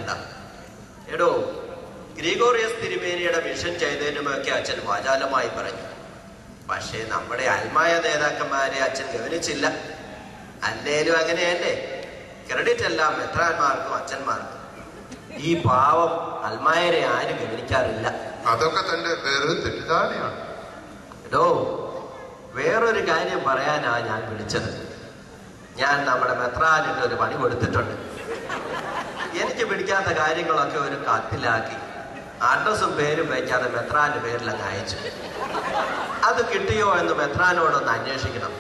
എന്താ? എടോ, ഗ്രിഗോറിയസ് തിരുമേനിയുടെ മിഷൻ ചെയ്തതിനുമൊക്കെ അച്ഛൻ വാചാലമായി പറഞ്ഞു. പക്ഷേ നമ്മുടെ അൽമായ നേതാക്കന്മാരെ അച്ഛൻ ഗവനിച്ചില്ല. അല്ലേലും അങ്ങനെയല്ലേ, ക്രെഡിറ്റ് എല്ലാം മെത്രാന്മാർക്കും അച്ഛന്മാർക്കും. ഈ പാവം അൽമായരെ ആരും ഗവനിക്കാറില്ല. അതൊക്കെ തന്റെ വെറും തെറ്റിദ്ധാരണയാണ്. എടോ, വേറൊരു കാര്യം പറയാനാ ഞാൻ വിളിച്ചത്. ഞാൻ നമ്മുടെ മെത്രാനിട്ട് ഒരു പണി കൊടുത്തിട്ടുണ്ട്. എനിക്ക് പിടിക്കാത്ത കാര്യങ്ങളൊക്കെ ഒരു കത്തിലാക്കി അഡ്രസ്സും പേരും വയ്ക്കാതെ മെത്രാന്റെ പേരിലങ്ങ് അയച്ചു. അത് കിട്ടിയോ എന്ന് മെത്രാനോടൊന്ന് അന്വേഷിക്കണം.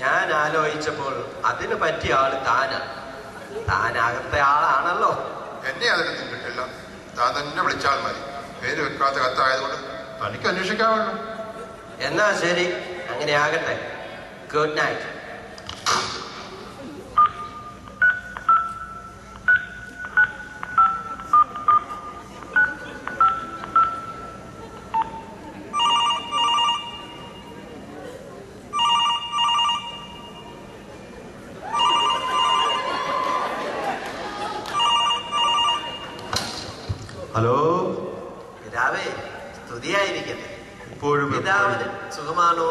ഞാൻ ആലോചിച്ചപ്പോൾ അതിന് പറ്റിയ ആള് താനാണ്. താനകത്തെ ആളാണല്ലോ. എന്നെ അതിനൊന്നും കിട്ടില്ല. താൻ തന്നെ വിളിച്ചാൽ മതി. പേര് വെക്കാത്ത കത്തായതുകൊണ്ട് തനിക്ക് അന്വേഷിക്കാമല്ലോ. എന്നാ ശരി, അങ്ങനെ ആകട്ടെ. Good night. ഹലോ പിതാവേ, സ്തുതിയായിരിക്കട്ടെ. ഇപ്പോഴും പിതാവിന് സുഖമാണോ?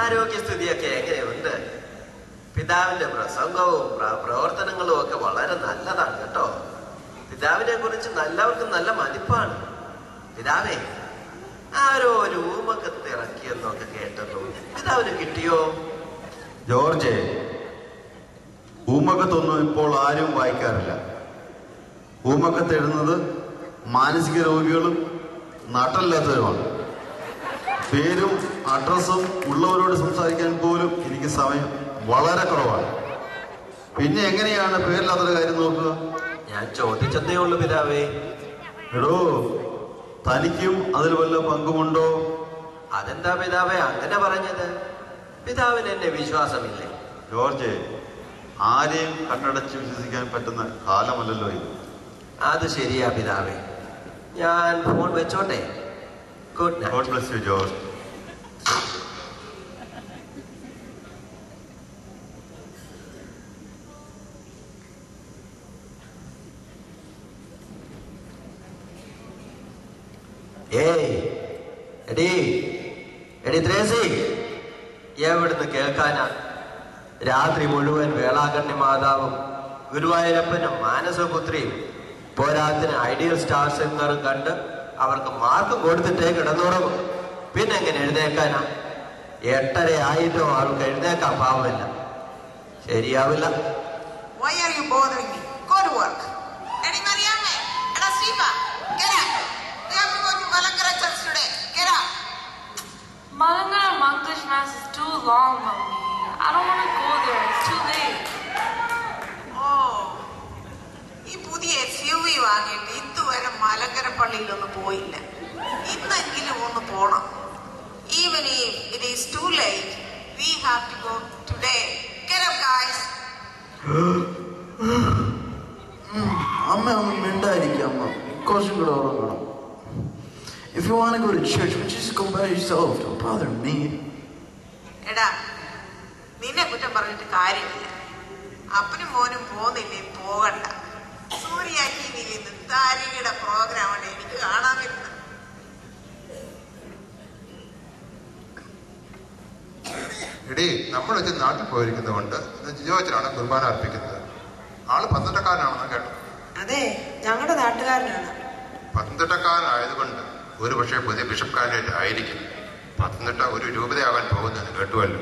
ആരോഗ്യസ്ഥിതിയൊക്കെ എങ്ങനെയുണ്ട്? പിതാവിന്റെ പ്രസംഗവും പ്രവർത്തനങ്ങളും ഒക്കെ വളരെ നല്ലതാണ് കേട്ടോ. പിതാവിനെ കുറിച്ച് നല്ലവർക്കും നല്ല മതിപ്പാണ്. പിതാവേ, ആരോ ഒരു ഊമക്കത്ത് ഇറക്കിയെന്നൊക്കെ കേട്ടല്ലോ. പിതാവിന് കിട്ടിയോ? ജോർജ്, ഊമക്കത്തൊന്നും ഇപ്പോൾ ആരും വായിക്കാറില്ല. ഊമക്കത്ത് എഴുതുന്നത് മാനസിക രോഗികളും നട്ടല്ലാത്തവരുമാണ്. പേരും അഡ്രസ്സും ഉള്ളവരോട് സംസാരിക്കാൻ പോലും എനിക്ക് സമയം വളരെ കുറവാണ്. പിന്നെ എങ്ങനെയാണ് പേരില്ലാത്തൊരു കാര്യം നോക്കുക? ഞാൻ ചോദിച്ചതേ ഉള്ളൂ പിതാവേ. എടോ, തനിക്കും അതിൽ വല്ല പങ്കുമുണ്ടോ? അതെന്താ പിതാവേ അങ്ങനെ പറഞ്ഞത്? പിതാവിന് എന്നെ വിശ്വാസമില്ലേ? ജോർജ്, ആരെയും കണ്ണടച്ച് വിശ്വസിക്കാൻ പറ്റുന്ന കാലമല്ലല്ലോ ഇത്. അത് ശരിയാ പിതാവേ. ഞാൻ ഫോൺ വെച്ചോട്ടെ. Good night. God bless you George. എടി ത്രേസി, എവിടുന്ന് കേൾക്കാനാ? രാത്രി മുഴുവൻ വേളാങ്കണ്ണി മാതാവും ഗുരുവായൂരപ്പനും മാനസപുത്രിയും പോരാത്തിന് ഐഡിയൽ സ്റ്റാർ സിംഗറും കണ്ട് അവർക്ക് മാർക്കും കൊടുത്തിട്ടേ കിടന്നുറങ്ങും. പിന്നെ എങ്ങനെ എഴുന്നേക്കാനാ? 8:30 ആയിട്ടോ ആൾക്ക് എഴുന്നേക്കാൻ പാവമില്ല. ശരിയാവില്ല. Malangara Monkish Mass is too long, Mommy. I don't want to go there. It's too late. ഈ പുതിയ SUV വാങ്ങിയിട്ട് ഇതുവരെ മലങ്കര പള്ളിയിലൊന്നും പോയില്ല. ഇന്നെങ്കിലും ഒന്ന് പോണം. Even if it is too late, we have to go today. Get up, guys. അമ്മ ഒന്നും മിണ്ടായിരിക്കും. അമ്മ കുറച്ചും കൂടെ ഉറങ്ങണം. If you want to go to church, just go by yourself. Don't bother me. എടാ, നിന്നെ കുറ്റം പറഞ്ഞിട്ട് കാര്യമില്ല. അപ്പനും മോനും പോകുന്നില്ലേ പോകണ്ട. സൂര്യാക്കി നിന്ന് താരികയുടെ പ്രോഗ്രാമാണ് എനിക്ക് കാണാൻ പറ്റുന്നത്. എടീ, നമ്മളൊക്കെ നാട്ടിൽ പോയിരിക്കുന്നത് കൊണ്ട് ജിജോച്ചനാണ് കുർബാന അർപ്പിക്കുന്നത്. ആള് പത്തനംതിട്ടക്കാരനാണെന്ന് കേട്ടു. അതെ, ഞങ്ങളുടെ നാട്ടുകാരനാണ്. പത്തനംതിട്ടക്കാരനായതുകൊണ്ട് ഒരു പക്ഷേ പുതിയ ബിഷപ്പ് കാൻഡിഡേറ്റ് ആയിരിക്കും. പത്തനംതിട്ട ഒരു രൂപതയാകാൻ പോകുന്നതെന്ന് കേട്ടുവല്ലോ.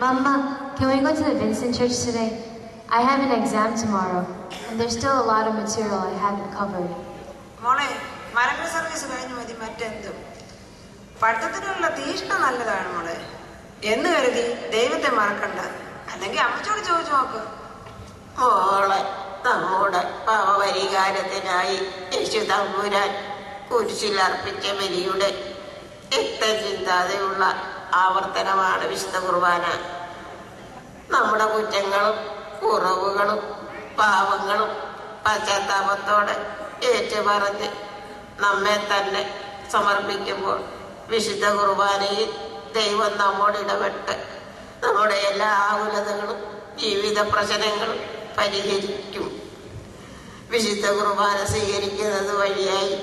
Mama, can we go to the Vincent Church today? I have an exam tomorrow, and there's still a lot of material I haven't covered. മോളെ, മലങ്കര സർവീസ് കഴിഞ്ഞു മതി മറ്റെന്തും. പഠിത്തത്തിനുള്ള തീഷ്ണ നല്ലതാണ് മോളെ. എന്ന് കരുതി ദൈവത്തെ മറക്കണ്ട. അല്ലെങ്കിൽ അമ്മച്ചോട് ചോദിച്ചു നോക്ക്. മോളെ, നമ്മുടെ പാവപരിഹാരത്തിനായി യേശു തമ്പുരാൻ കുരിശിൽ അർപ്പിച്ച ബലിയുടെ രക്തം ചിന്താതെയുള്ള ആവർത്തനമാണ് വിശുദ്ധ കുർബാന. നമ്മുടെ കുറ്റങ്ങളും കുറവുകളും പാപങ്ങളും പശ്ചാത്താപത്തോടെ ഏറ്റുപറഞ്ഞ് നമ്മെ തന്നെ സമർപ്പിക്കുമ്പോൾ വിശുദ്ധ കുർബാനയിൽ ദൈവം നമ്മോട് ഇടപെട്ട് നമ്മുടെ എല്ലാ ആകുലതകളും ജീവിത പ്രശ്നങ്ങളും പരിഹരിക്കും. വിശുദ്ധ കുർബാന സ്വീകരിക്കുന്നത് വഴിയായി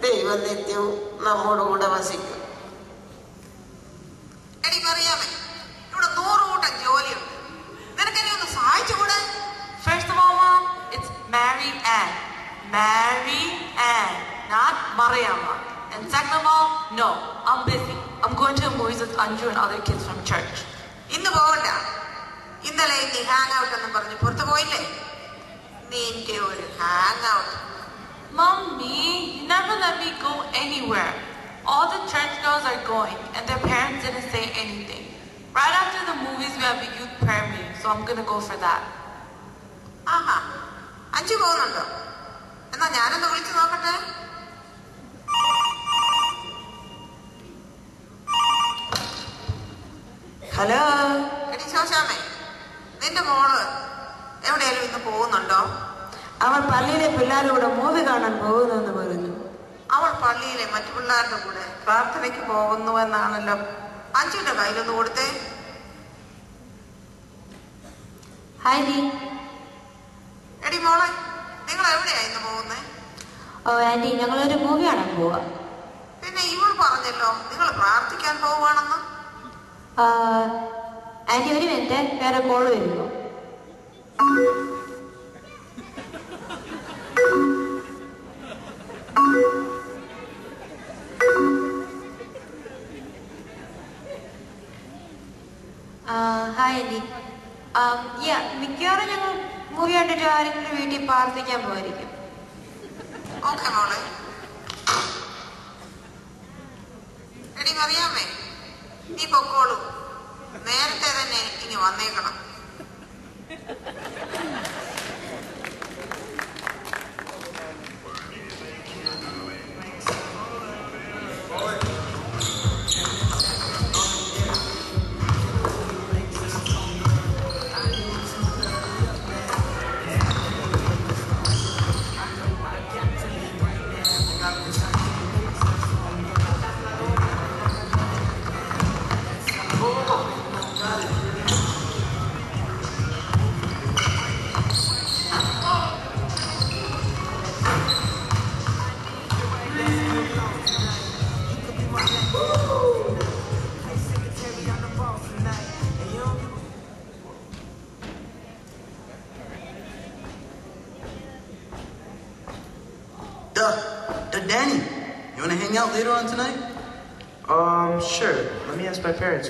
ദൈവം നിത്യവും നമ്മോടുകൂടെ വസിക്കും. എടി പറയാമേ, ഇവിടെ 100 കൂട്ടം ജോലിയുണ്ട്. നിനക്കെന്നെ ഒന്ന് സഹായിച്ചുകൂടെ? First of all, Mom, it's Mary Ann. Mary Ann, not Mariamma. And second of all, no, I'm busy. I'm going to the movies with Anju and other kids from church. ഇന്ന് പോകണ്ട. ഇന്നലെ നീ ഹാങ് ഔട്ട് എന്ന് പറഞ്ഞ് പുറത്തു പോയില്ലേ? നിന്റെ ഒരു hang out. Mommy, you never let me go anywhere. All the church girls are going, and their parents didn't say anything. Right after the movies, we have a youth prayer meeting, so I'm gonna go for that. ആഹാ, അഞ്ചു പോകുന്നുണ്ടോ? എന്നാ ഞാനൊന്ന് വിളിച്ചു നോക്കട്ടെ. Hello, എടി ശോശാമേ, നിന്റെ മോള് എവിടെയാലും ഇന്ന് പോകുന്നുണ്ടോ? അവൾ പള്ളിയിലെ പിള്ളേരുടെ കൂടെ മൂവി കാണാൻ പോകുന്നെന്ന് പറഞ്ഞു. അവൾ പള്ളിയിലെ മറ്റു പിള്ളേരുടെ കൂടെ പ്രാർത്ഥനയ്ക്ക് പോകുന്നു എന്നാണല്ലോ. അഞ്ചുവിന്റെ കയ്യിലൊന്ന് കൊടുത്തേ. Hi D. എടി മോളെ, നിങ്ങൾ എവിടെയാ ഇന്ന് പോകുന്നേ? ഓ ആൻറ്റി, ഞങ്ങളൊരു മൂവി കാണാൻ പോവാ. പിന്നെ ഇവൾ പറഞ്ഞല്ലോ നിങ്ങൾ പ്രാർത്ഥിക്കാൻ പോവുകയാണെന്ന്. ആൻറ്റി ഒരു മിനിറ്റ്, വേറെ കോള് വരുന്നു. Hi aunty. മിക്കവാറും ഞങ്ങൾ മൂവി കണ്ടിട്ട് ആരെങ്കിലും വീട്ടിൽ പ്രാർത്ഥിക്കാൻ പോയിരിക്കും. ഓക്കെ മോളെ. എടി അറിയാമേ, നീ പൊക്കോളൂ. നേരത്തെ തന്നെ ഇനി വന്നേക്കണം. Danny, you want to hang out later on tonight? Sure. Let me ask my parents.